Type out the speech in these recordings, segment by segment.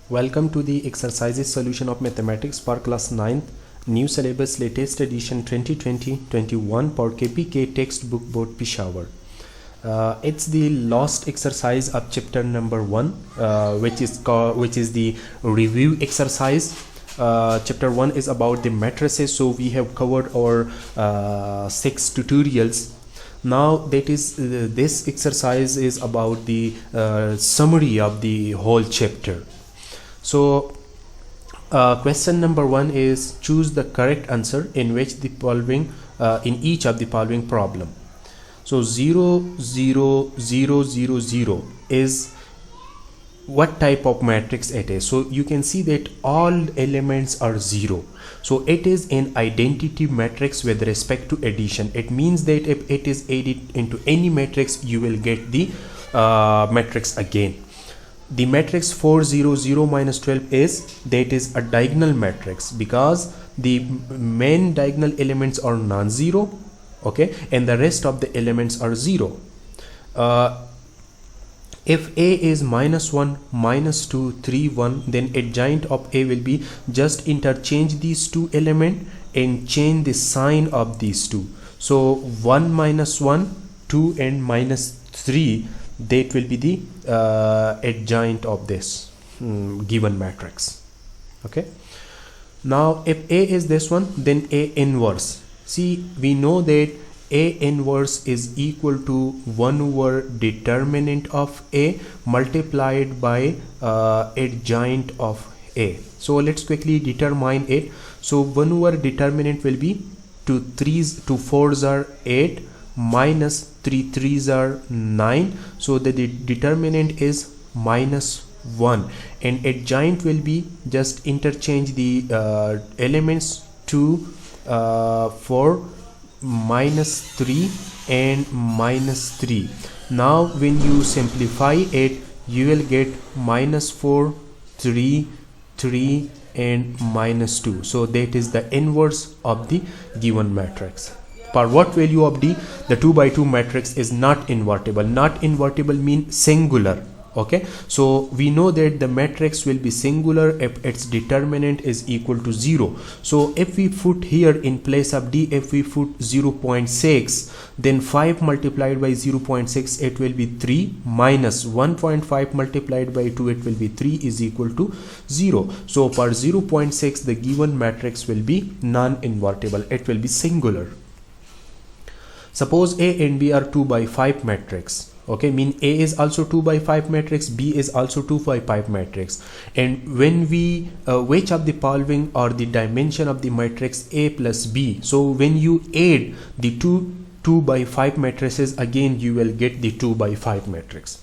Welcome to the exercises solution of mathematics for class 9th, new syllabus latest edition 2020-21 for KPK textbook board Peshawar. It's the last exercise of chapter number 1, which is the review exercise. Chapter 1 is about the matrices, so we have covered our 6 tutorials. Now that is this exercise is about the summary of the whole chapter. So question number 1 is choose the correct answer in which the following in each of the following problem. So 0 0 0 0 0 is what type of matrix it is. So you can see that all elements are 0, so it is an identity matrix with respect to addition. It means that if it is added into any matrix, you will get the matrix again. The matrix 4 0 0 minus 12 is a diagonal matrix because the main diagonal elements are non-zero, okay, and the rest of the elements are 0. If A is -1, -2, 3, 1, then adjoint of A will be just interchange these two elements and change the sign of these two. So 1 minus 1, 2 and -3, that will be the adjoint of this given matrix. Okay, now if A is this one, then A inverse. See, we know that A inverse is equal to 1 over determinant of A multiplied by adjoint of A. So let's quickly determine it. So 1 over determinant will be 2 4s are 8 minus 3 3s are 9, so the determinant is -1, and adjoint will be just interchange the elements 2 for -3 and -3. Now when you simplify it, you will get -4 3 3 and -2, so that is the inverse of the given matrix. For what value of D, the 2 by 2 matrix is not invertible. Not invertible means singular. Okay, so we know that the matrix will be singular if its determinant is equal to 0. So if we put here in place of D, if we put 0.6, then 5 multiplied by 0.6, it will be 3, minus 1.5 multiplied by 2, it will be 3, is equal to 0. So for 0.6, the given matrix will be non-invertible. It will be singular. Suppose A and B are 2 by 5 matrix. Okay, mean A is also 2 by 5 matrix, B is also 2 by 5 matrix, and when we which of the following are the dimension of the matrix A plus B? So when you add the 2 by 5 matrices, again you will get the 2 by 5 matrix.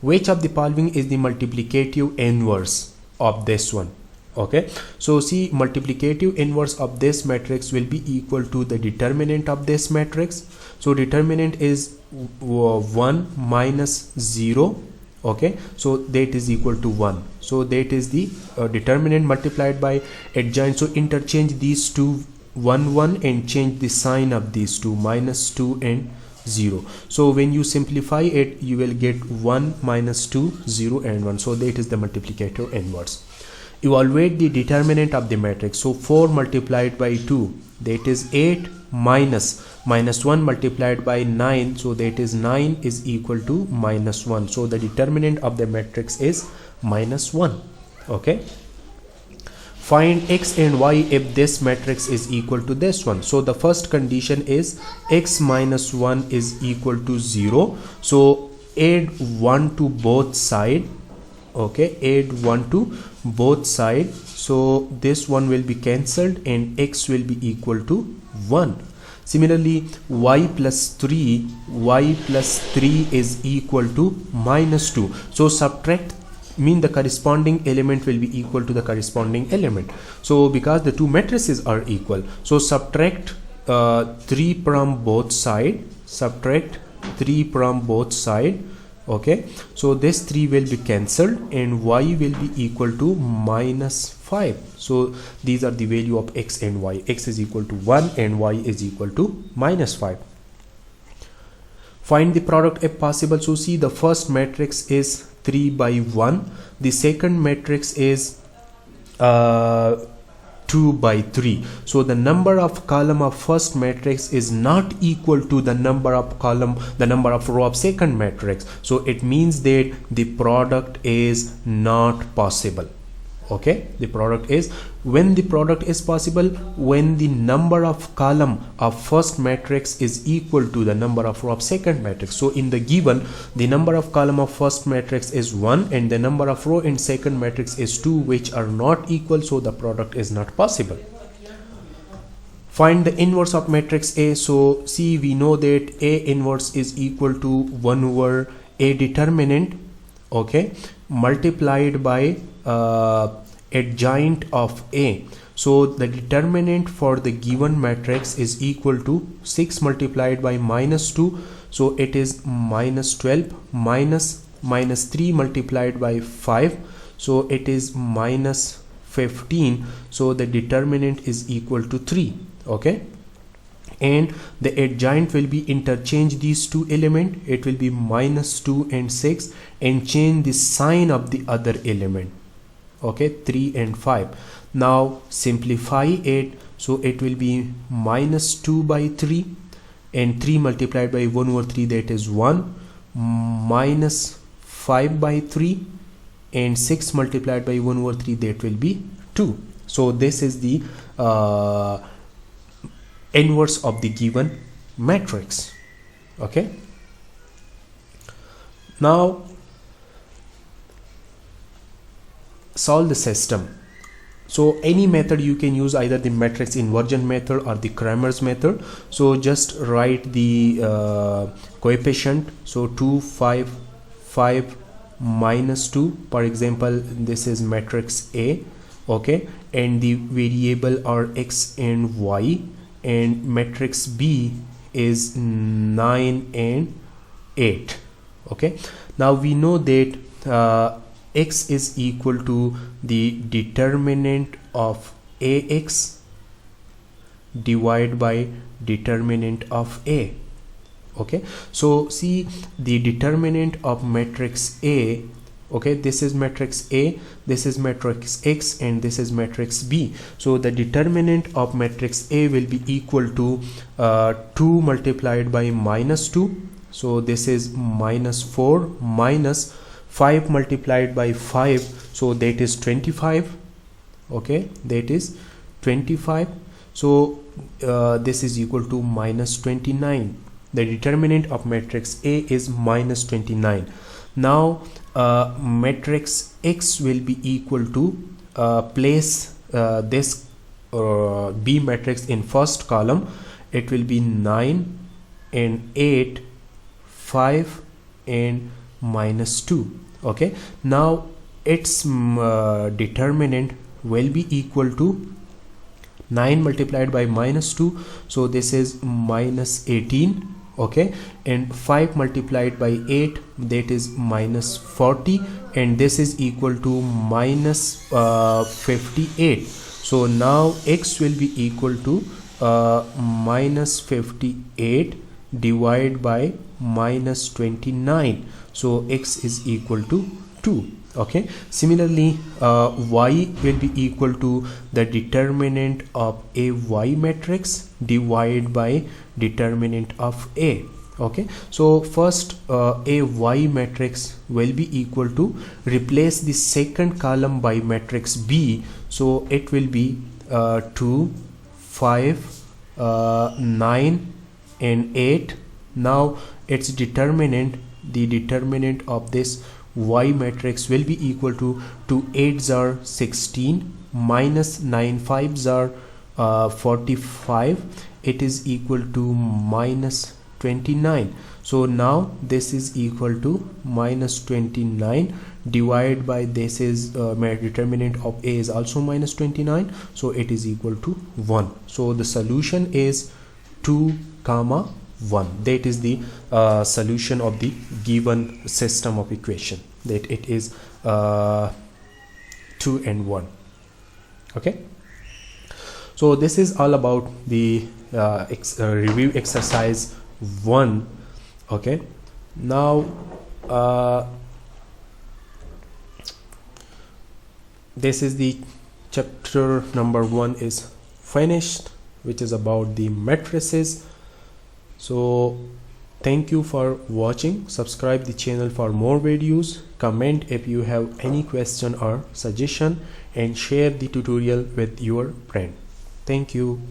Which of the following is the multiplicative inverse of this one? Okay, so see, multiplicative inverse of this matrix will be equal to the determinant of this matrix. So determinant is 1 minus 0. Okay, so that is equal to 1. So that is the determinant multiplied by adjoint. So interchange these two 1 1 and change the sign of these two, -2 and 0. So when you simplify it, you will get 1 minus 2 0 and 1. So that is the multiplicative inverse. Evaluate the determinant of the matrix. So 4 multiplied by 2, that is 8, minus -1 multiplied by 9, so that is 9, is equal to -1. So the determinant of the matrix is -1. Okay, find x and y if this matrix is equal to this one. So the first condition is x minus 1 is equal to 0. So add 1 to both sides. Okay, add 1 to both sides, so this one will be cancelled and x will be equal to 1. Similarly, y plus 3 is equal to -2. So subtract mean the corresponding element will be equal to the corresponding element. So because the two matrices are equal, so subtract 3 from both side, subtract 3 from both side. Okay, so this 3 will be cancelled and y will be equal to -5. So these are the value of x and y. X is equal to 1 and y is equal to -5. Find the product if possible. So see, the first matrix is 3 by 1. The second matrix is 2 by 3. So the number of column of first matrix is not equal to the number of row of second matrix. So it means that the product is not possible. Okay, the product is, when the product is possible, when the number of column of first matrix is equal to the number of row of second matrix. So in the given, the number of column of first matrix is 1 and the number of row in second matrix is 2, which are not equal, so the product is not possible. Find the inverse of matrix A. So see, we know that A inverse is equal to 1 over A determinant, okay, multiplied by adjoint of A. So the determinant for the given matrix is equal to 6 multiplied by -2, so it is -12, minus 3 multiplied by 5, so it is -15, so the determinant is equal to 3. Okay, and the adjoint will be interchange these two elements, it will be -2 and 6, and change the sign of the other element. Okay, 3 and 5. Now simplify it, so it will be -2 by 3 and 3 multiplied by 1 over 3, that is 1, minus 5 by 3 and 6 multiplied by 1 over 3, that will be 2. So this is the inverse of the given matrix. Okay, now solve the system. So any method you can use, either the matrix inversion method or the Cramer's method. So just write the coefficient. So 2, 5, 5, -2. For example, this is matrix A. Okay, and the variable are x and y, and matrix B is 9 and 8. Okay, now we know that x is equal to the determinant of Ax divided by determinant of A. Okay, so see, the determinant of matrix A, okay, this is matrix A, this is matrix X, and this is matrix B. So the determinant of matrix A will be equal to 2 multiplied by -2, so this is -4, minus 5 multiplied by 5, so that is 25. Okay, that is 25. So this is equal to -29. The determinant of matrix A is -29. Now matrix X will be equal to place this B matrix in first column. It will be 9 and 8, 5 and -2. Okay, now its determinant will be equal to 9 multiplied by -2, so this is -18. Okay, and 5 multiplied by 8, that is -40, and this is equal to -58. So now x will be equal to -58 divided by -29, so x is equal to 2. Okay, similarly y will be equal to the determinant of a y matrix divided by determinant of A. Okay, so first a y matrix will be equal to, replace the second column by matrix B, so it will be 2, 5, 9 and 8. Now its determinant, the determinant of this y matrix will be equal to 2 8s are 16 minus 9 5s are 45, it is equal to -29. So now this is equal to -29 divided by, this is determinant of A is also -29, so it is equal to 1. So the solution is 2, 1. That is the solution of the given system of equation, that it is 2 and 1. Okay, so this is all about the review exercise 1. Okay, now this is the chapter number 1 is finished, which is about the matrices. So thank you for watching. Subscribe the channel for more videos. Comment if you have any question or suggestion, and share the tutorial with your friend. Thank you.